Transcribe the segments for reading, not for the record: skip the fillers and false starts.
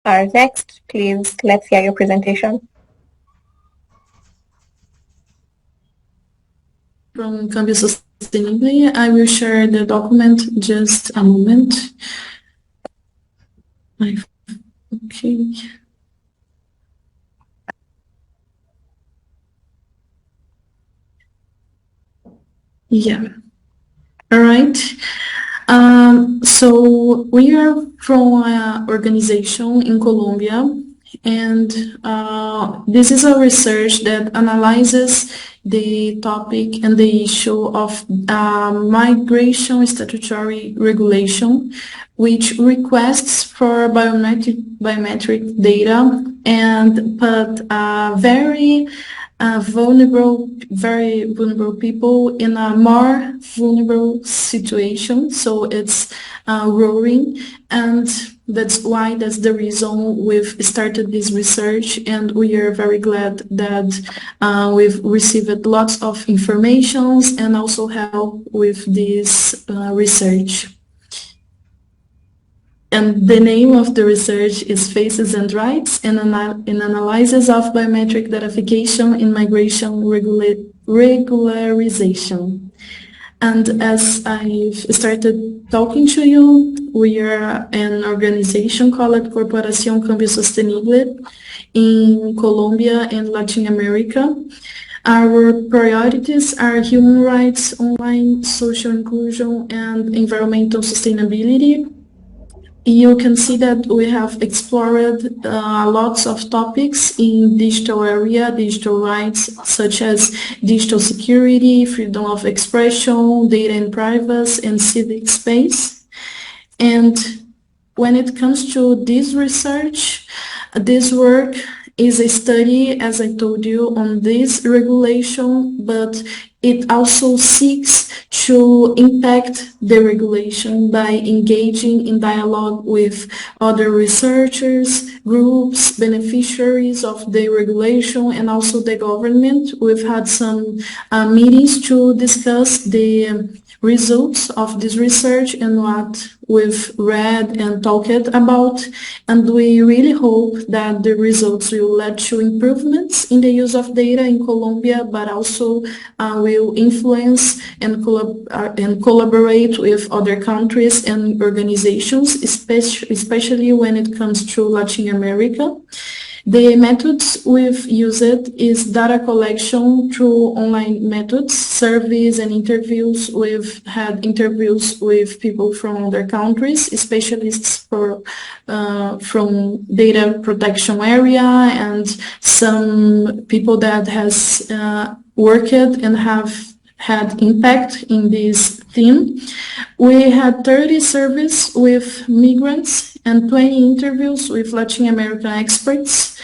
Next, please, let's hear your presentation. From Cambio Sostenible, I will share the document just a moment. Okay. Yeah. All right. So we are from an organization in Colombia, and this is a research that analyzes the topic and the issue of migration statutory regulation, which requests for biometric data and put very very vulnerable people in a more vulnerable situation. So it's growing, and that's the reason we've started this research, and we are very glad that we've received lots of informations and also help with this research. And the name of the research is Faces and Rights in Analysis of Biometric Datification in Migration Regularization. And as I've started talking to you, we are an organization called Corporación Cambio Sostenible in Colombia and Latin America. Our priorities are human rights, online social inclusion, and environmental sustainability. You can see that we have explored lots of topics in digital area, digital rights, such as digital security, freedom of expression, data and privacy, and civic space. And when it comes to this research, this work is a study, as I told you, on this regulation, but it also seeks to impact the regulation by engaging in dialogue with other researchers, groups, beneficiaries of the regulation, and also the government. We've had some meetings to discuss the results of this research and what we've read and talked about, and we really hope that the results will lead to improvements in the use of data in Colombia, but also will influence and collaborate with other countries and organizations, especially when it comes to Latin America. The methods we've used is data collection through online methods, surveys and interviews. We've had interviews with people from other countries, specialists from data protection area, and some people that has worked and have had impact in this theme. We had 30 surveys with migrants and 20 interviews with Latin American experts.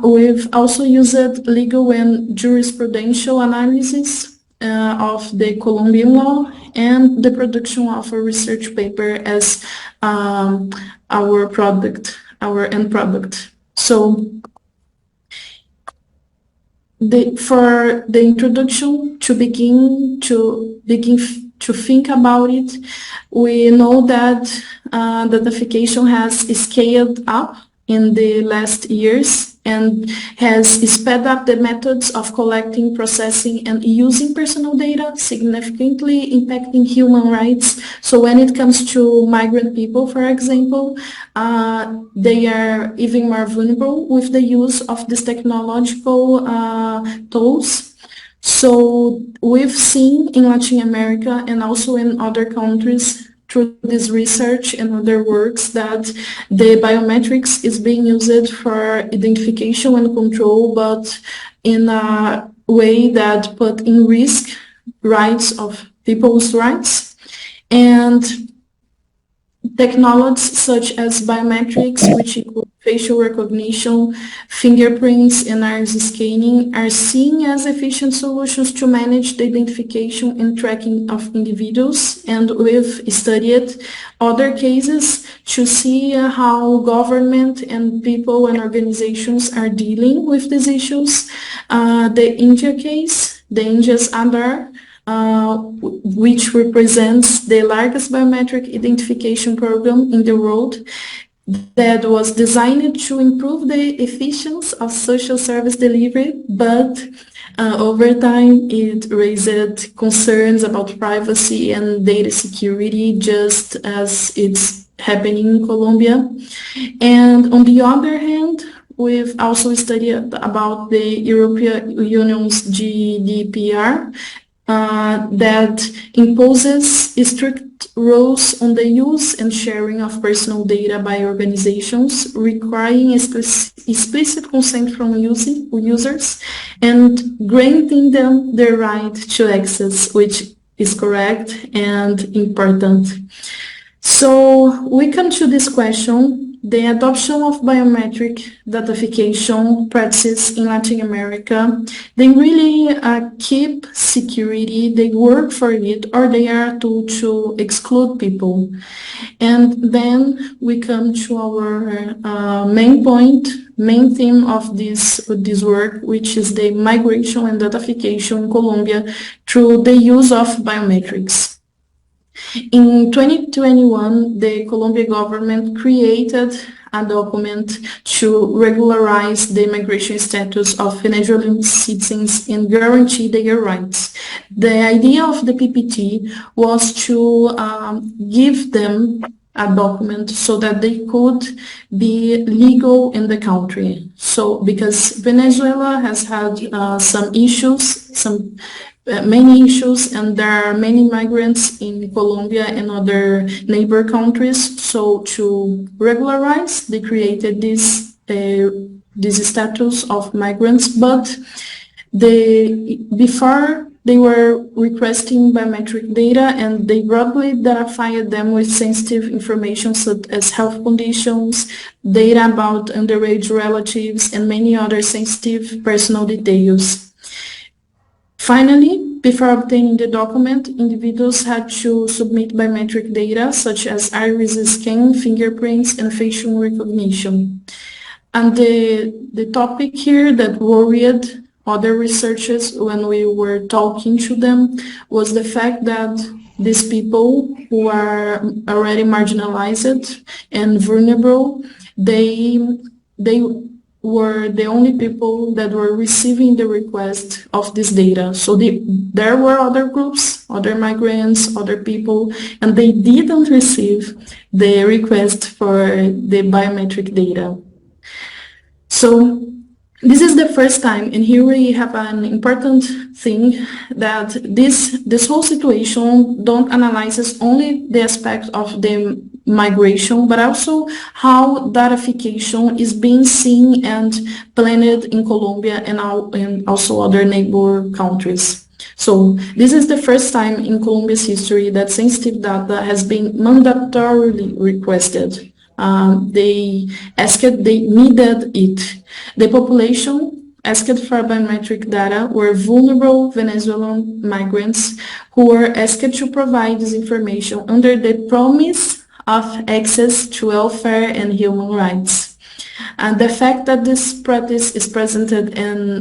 We've also used legal and jurisprudential analysis of the Colombian law and the production of a research paper as our end product. So for the introduction, to begin to think about it, we know that datification has scaled up in the last years and has sped up the methods of collecting, processing, and using personal data, significantly impacting human rights. So when it comes to migrant people, for example, they are even more vulnerable with the use of these technological tools. So we've seen in Latin America and also in other countries through this research and other works that the biometrics is being used for identification and control, but in a way that put in risk rights of people's rights. And technologies such as biometrics, which include facial recognition, fingerprints, and iris scanning, are seen as efficient solutions to manage the identification and tracking of individuals. And we've studied other cases to see how government and people and organizations are dealing with these issues. The India case, the India's Aadhaar, which represents the largest biometric identification program in the world, that was designed to improve the efficiency of social service delivery, but over time it raised concerns about privacy and data security, just as it's happening in Colombia. And on the other hand, we've also studied about the European Union's GDPR, that imposes strict rules on the use and sharing of personal data by organizations, requiring explicit consent from users and granting them the right to access, which is correct and important. So we come to this question. The adoption of biometric datification practices in Latin America, they really keep security, they work for it, or they are to exclude people. And then we come to our main point, main theme of this work, which is the migration and datification in Colombia through the use of biometrics. In 2021, the Colombian government created a document to regularize the immigration status of Venezuelan citizens and guarantee their rights. The idea of the PPT was to give them a document so that they could be legal in the country. So because Venezuela has had some issues, many issues, and there are many migrants in Colombia and other neighbor countries. So to regularize, they created this status of migrants, but before they were requesting biometric data, and they broadly identified them with sensitive information such as health conditions, data about underage relatives, and many other sensitive personal details. Finally, before obtaining the document, individuals had to submit biometric data such as iris scan, fingerprints, and facial recognition. And the topic here that worried other researchers when we were talking to them was the fact that these people who are already marginalized and vulnerable, they were the only people that were receiving the request of this data. So there were other groups, other migrants, other people, and they didn't receive the request for the biometric data. So this is the first time, and here we have an important thing, that this whole situation don't analyzes only the aspect of the migration, but also how datification is being seen and planned in Colombia and also other neighbor countries. So this is the first time in Colombia's history that sensitive data has been mandatorily requested. They needed it. The population asked for biometric data were vulnerable Venezuelan migrants who were asked to provide this information under the promise of access to welfare and human rights. And the fact that this practice is presented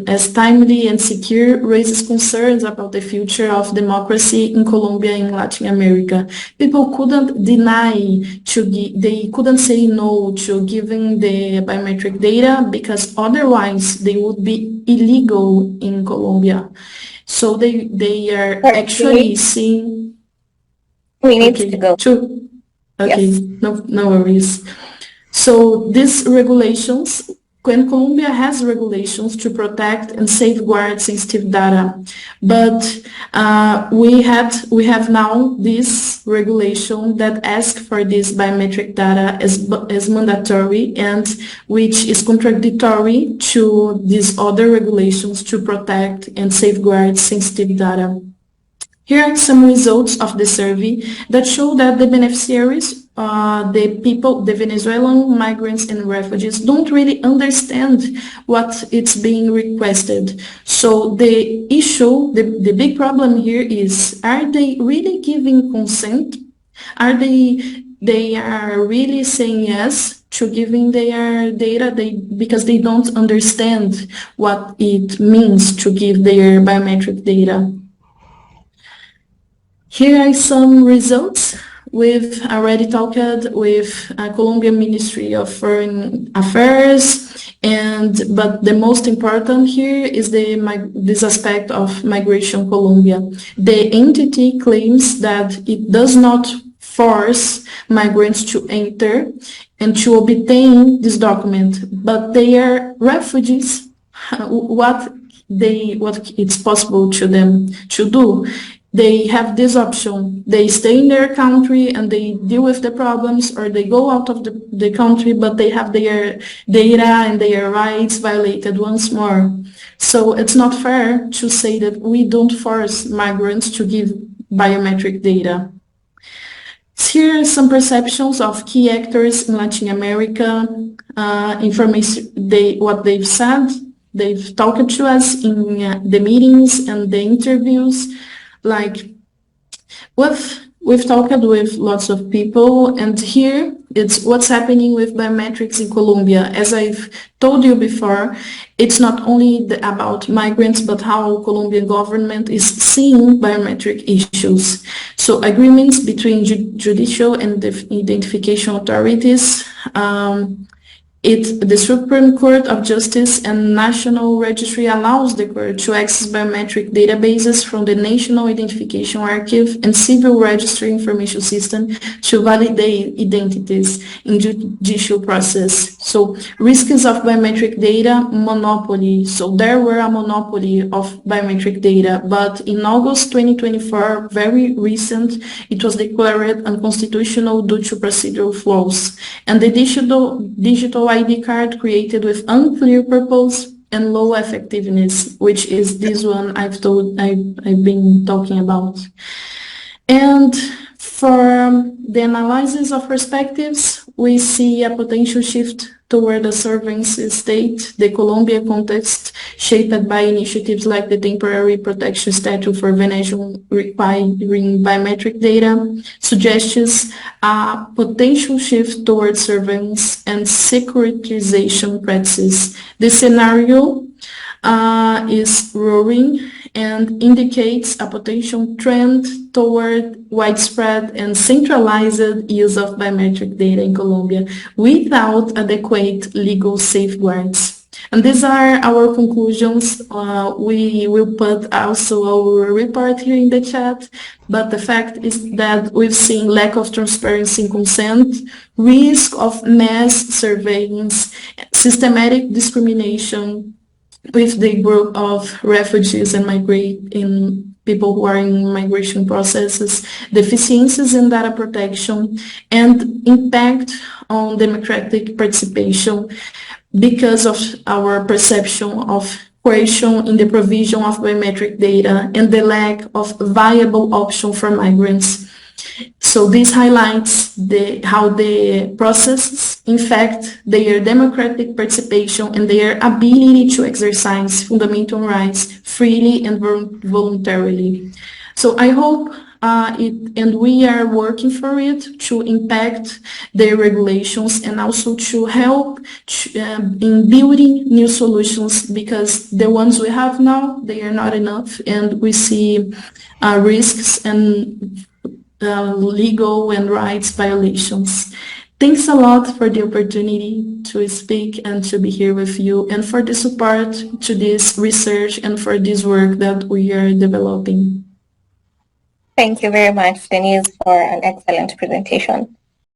as timely and secure raises concerns about the future of democracy in Colombia and Latin America. People couldn't they couldn't say no to giving the biometric data because otherwise they would be illegal in Colombia. So they are actually seeing... We need to go. Okay, yes. No worries. So these regulations, when Colombia has regulations to protect and safeguard sensitive data, but we have now this regulation that asks for this biometric data as mandatory, and which is contradictory to these other regulations to protect and safeguard sensitive data. Here are some results of the survey that show that the beneficiaries, the Venezuelan migrants and refugees, don't really understand what it's being requested. So the issue, the big problem here is, are they really giving consent? Are they are really saying yes to giving their data because they don't understand what it means to give their biometric data? Here are some results. we've already talked with Colombian Ministry of Foreign Affairs, but the most important here is this aspect of Migration Colombia. The entity claims that it does not force migrants to enter and to obtain this document, but they are refugees. What it's possible to them to do? They have this option. They stay in their country and they deal with the problems, or they go out of the country, but they have their data and their rights violated once more. So it's not fair to say that we don't force migrants to give biometric data. Here are some perceptions of key actors in Latin America, information, what they've said. They've talked to us in the meetings and the interviews. Like, we've talked with lots of people, and here it's what's happening with biometrics in Colombia. As I've told you before, it's not only about migrants, but how Colombian government is seeing biometric issues. So agreements between judicial and identification authorities, the Supreme Court of Justice and National Registry allows the court to access biometric databases from the National Identification Archive and Civil Registry Information System to validate identities in judicial process. So risks of biometric data, monopoly. So there were a monopoly of biometric data, but in August 2024, very recent, it was declared unconstitutional due to procedural flaws. And the digital ID card created with unclear purpose and low effectiveness, which is this one I've been talking about. And for the analysis of perspectives, we see a potential shift toward a surveillance state. The Colombia context, shaped by initiatives like the temporary protection statute for Venezuelans requiring biometric data, suggests a potential shift towards surveillance and securitization practices. The scenario is growing and indicates a potential trend toward widespread and centralized use of biometric data in Colombia without adequate legal safeguards. And these are our conclusions. We will put also our report here in the chat, but the fact is that we've seen lack of transparency in consent, risk of mass surveillance, systematic discrimination with the group of refugees and people who are in migration processes, deficiencies in data protection, and impact on democratic participation because of our perception of coercion in the provision of biometric data and the lack of viable option for migrants. So this highlights how the processes affect their democratic participation and their ability to exercise fundamental rights freely and voluntarily. So I hope and we are working for it to impact the regulations and also to help in building new solutions, because the ones we have now, they are not enough, and we see risks and legal and rights violations. Thanks a lot for the opportunity to speak and to be here with you, and for the support to this research and for this work that we are developing. Thank you very much, Denise, for an excellent presentation.